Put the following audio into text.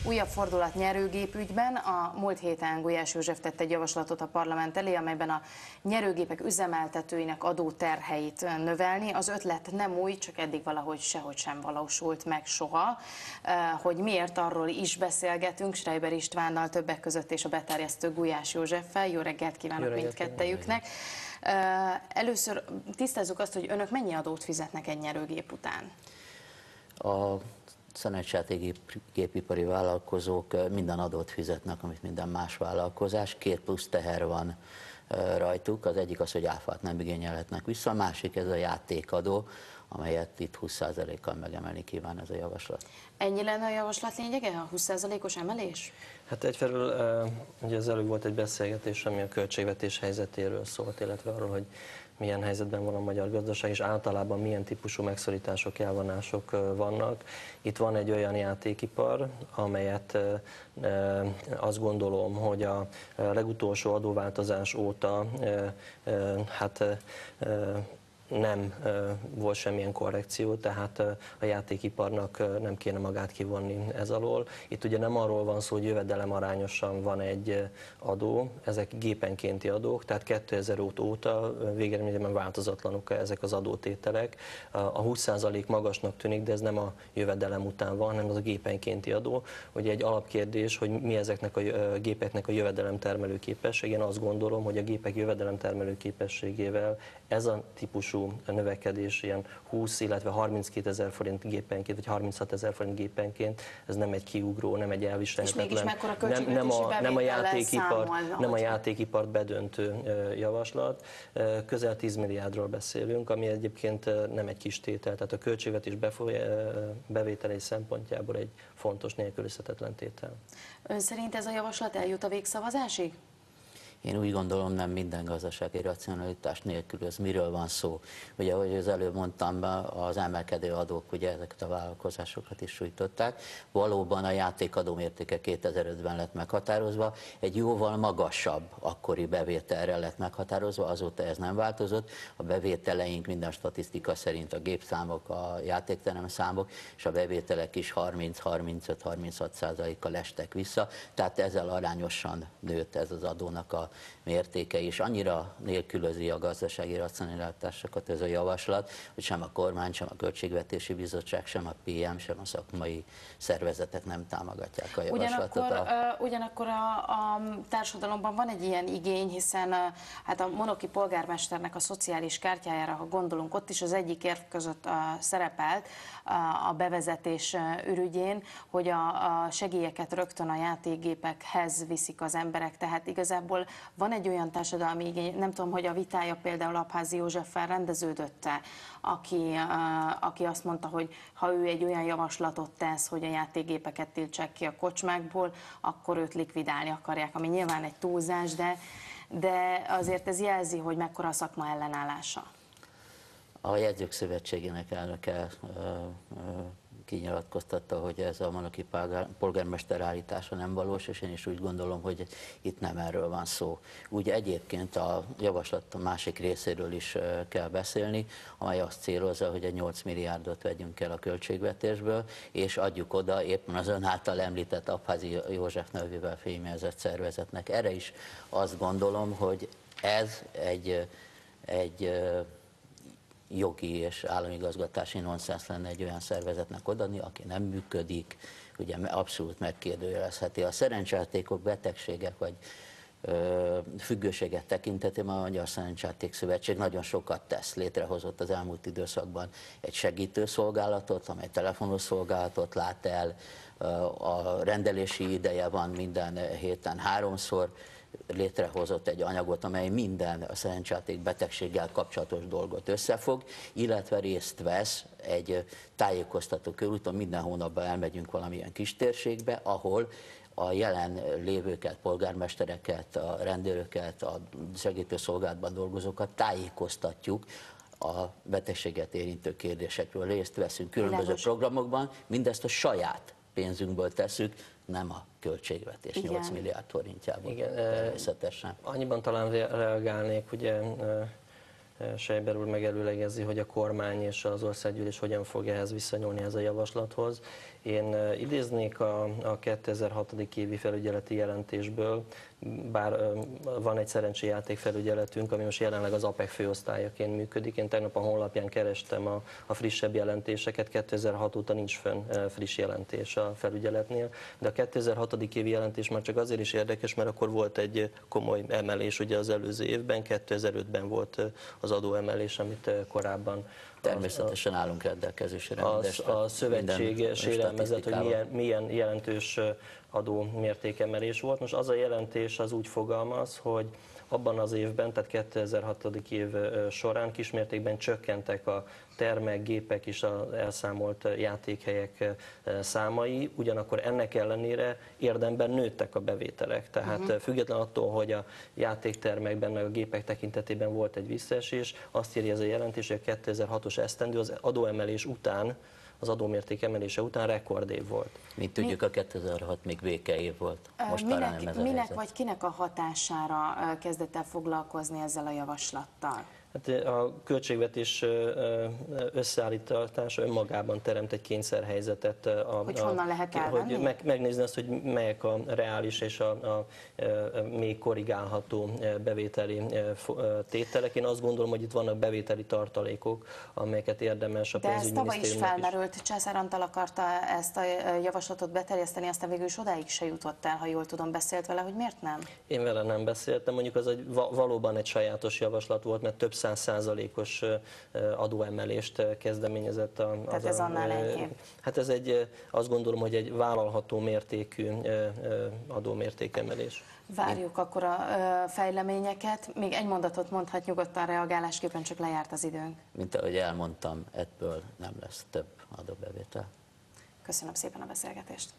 Újabb fordulat nyerőgépügyben. A múlt héten Gulyás József tett egy javaslatot a parlament elé, amelyben a nyerőgépek üzemeltetőinek adóterheit növelni. Az ötlet nem új, csak eddig valahogy sehogy sem valósult meg soha. Hogy miért, arról is beszélgetünk Schreiber Istvánnal többek között, és a beterjesztő Gulyás Józseffel. Jó reggelt kívánok mindkettejüknek! Először tisztázzuk azt, hogy önök mennyi adót fizetnek egy nyerőgép után? A szerencsejátékgépipari vállalkozók minden adót fizetnek, amit minden más vállalkozás. Két plusz teher van rajtuk. Az egyik az, hogy áfát nem igényelhetnek vissza, a másik ez a játékadó, amelyet itt 20%-kal megemelni kíván ez a javaslat. Ennyi lenne a javaslat lényege, a 20%-os emelés? Hát egyfelől ugye az előbb volt egy beszélgetés, ami a költségvetés helyzetéről szólt, illetve arról, hogy milyen helyzetben van a magyar gazdaság, és általában milyen típusú megszorítások, elvonások vannak. Itt van egy olyan játékipar, amelyet azt gondolom, hogy a legutolsó adóváltozás óta nem volt semmilyen korrekció, tehát a játékiparnak nem kéne magát kivonni ez alól. Itt ugye nem arról van szó, hogy jövedelem arányosan van egy adó, ezek gépenkénti adók, tehát 2000 óta végeredményben változatlanok ezek az adótételek. A 20% magasnak tűnik, de ez nem a jövedelem után van, hanem az a gépenkénti adó. Ugye egy alapkérdés, hogy mi ezeknek a gépeknek a jövedelemtermelő képessége. Én azt gondolom, hogy a gépek jövedelemtermelő képességével ez a típusú növekedés ilyen 20, illetve 32 000 forint gépenként, vagy 36 000 forint gépenként, ez nem egy kiugró, nem egy elviselhetetlen, nem a játékipart bedöntő javaslat. Közel 10 milliárdról beszélünk, ami egyébként nem egy kis tétel, tehát a költségvetés bevételei szempontjából egy fontos, nélkülözhetetlen tétel. Ön szerint ez a javaslat eljut a végszavazásig? Én úgy gondolom, nem minden gazdasági racionalitás nélkülöz. Miről van szó? Ugye, ahogy az előbb mondtam, az emelkedő adók ugye ezeket a vállalkozásokat is sújtották. Valóban a játékadó mértéke 2005-ben lett meghatározva, egy jóval magasabb akkori bevételre lett meghatározva, azóta ez nem változott. A bevételeink minden statisztika szerint a gépszámok, a játékterem számok és a bevételek is 30-35-36%-kal estek vissza, tehát ezzel arányosan nőtt ez az adónak a mértéke, és annyira nélkülözi a gazdasági racionalitásokat ez a javaslat, hogy sem a kormány, sem a Költségvetési Bizottság, sem a PM, sem a szakmai szervezetek nem támogatják a javaslatot. Ugyanakkor a társadalomban van egy ilyen igény, hiszen hát a Monoki polgármesternek a szociális kártyájára, ha gondolunk, ott is az egyik érv között szerepelt a bevezetés ürügyén, hogy a segélyeket rögtön a játékgépekhez viszik az emberek, tehát igazából van egy olyan társadalmi igény, nem tudom, hogy a vitája például Abbházi Józseffel rendeződött-e, aki azt mondta, hogy ha ő egy olyan javaslatot tesz, hogy a játékgépeket tiltsák ki a kocsmákból, akkor őt likvidálni akarják, ami nyilván egy túlzás, de azért ez jelzi, hogy mekkora a szakma ellenállása. A Jegyzők Szövetségének elnöke kinyilatkoztatta, hogy ez a Monoki polgármester állítása nem valós, és én is úgy gondolom, hogy itt nem erről van szó. Úgy egyébként a javaslat a másik részéről is kell beszélni, amely azt célozza, hogy egy 8 milliárdot vegyünk el a költségvetésből, és adjuk oda éppen az ön által említett Abbházi József nevével fémjelzett szervezetnek. Erre is azt gondolom, hogy ez egy jogi és államigazgatási nonsens lenne egy olyan szervezetnek odaadni, aki nem működik, ugye abszolút megkérdőjelezheti. A szerencsejátékok, betegségek vagy függőséget tekintetében a Magyar Szerencsejáték Szövetség nagyon sokat tesz. Létrehozott az elmúlt időszakban egy segítőszolgálatot, amely telefonos szolgálatot lát el, a rendelési ideje van minden héten 3-szor, létrehozott egy anyagot, amely minden a szerencsejáték betegséggel kapcsolatos dolgot összefog, illetve részt vesz egy tájékoztató körúton, minden hónapban elmegyünk valamilyen kis térségbe, ahol a jelen lévőket, polgármestereket, a rendőröket, a segítőszolgálatban dolgozókat tájékoztatjuk a betegséget érintő kérdésekről, részt veszünk különböző programokban, mindezt a saját pénzünkből tesszük, nem a költségvetés 8 milliárd forintjából. Igen, természetesen. Annyiban talán reagálnék, ugye Schreiber úr megelőlegezi, hogy a kormány és az országgyűlés hogyan fog ehhez viszonyulni, ez a javaslathoz. Én idéznék a 2006. évi felügyeleti jelentésből, bár van egy szerencséjáték felügyeletünk, ami most jelenleg az APEC főosztályaként működik. Én tegnap a honlapján kerestem a frissebb jelentéseket, 2006 óta nincs fönn friss jelentés a felügyeletnél, de a 2006. évi jelentés már csak azért is érdekes, mert akkor volt egy komoly emelés ugye az előző évben, 2005-ben volt az adóemelés, amit korábban Természetesen állunk rendelkezésre. A szövetség sérelmezett, hogy milyen jelentős adó mértékemelés volt. Most az a jelentés az úgy fogalmaz, hogy abban az évben, tehát 2006. év során kismértékben csökkentek a termek, gépek és az elszámolt játékhelyek számai, ugyanakkor ennek ellenére érdemben nőttek a bevételek. Tehát független attól, hogy a játéktermekben, meg a gépek tekintetében volt egy visszaesés, azt írja ez a jelentés, hogy a 2006-os esztendő az adóemelés után, az adómérték emelése után rekordév volt. Mint tudjuk, a 2006 még békeév volt. Most talán nem ez a minek helyzet. vagy kinek a hatására kezdett el foglalkozni ezzel a javaslattal? Hát a költségvetés összeállítása önmagában teremt egy kényszerhelyzetet. Hogy honnan lehet elvenni? Hogy megnézni azt, hogy melyek a reális és a még korrigálható bevételi tételek. Én azt gondolom, hogy itt vannak bevételi tartalékok, amelyeket érdemes a pénzügyminisztériumnak is. De ez tavaly is felmerült, Császár Antal akarta ezt a javaslatot beterjeszteni, aztán végül is odáig se jutott el, ha jól tudom, beszélt vele, hogy miért nem? Én vele nem beszéltem, mondjuk az valóban egy sajátos javaslat volt, mert több 100%-os adóemelést kezdeményezett Tehát ez annál enyhébb. Hát ez azt gondolom, hogy egy vállalható mértékű adómértékemelés. Várjuk akkor a fejleményeket. Még egy mondatot mondhat nyugodtan reagálásképpen, csak lejárt az időnk. Mint ahogy elmondtam, ebből nem lesz több adóbevétel. Köszönöm szépen a beszélgetést.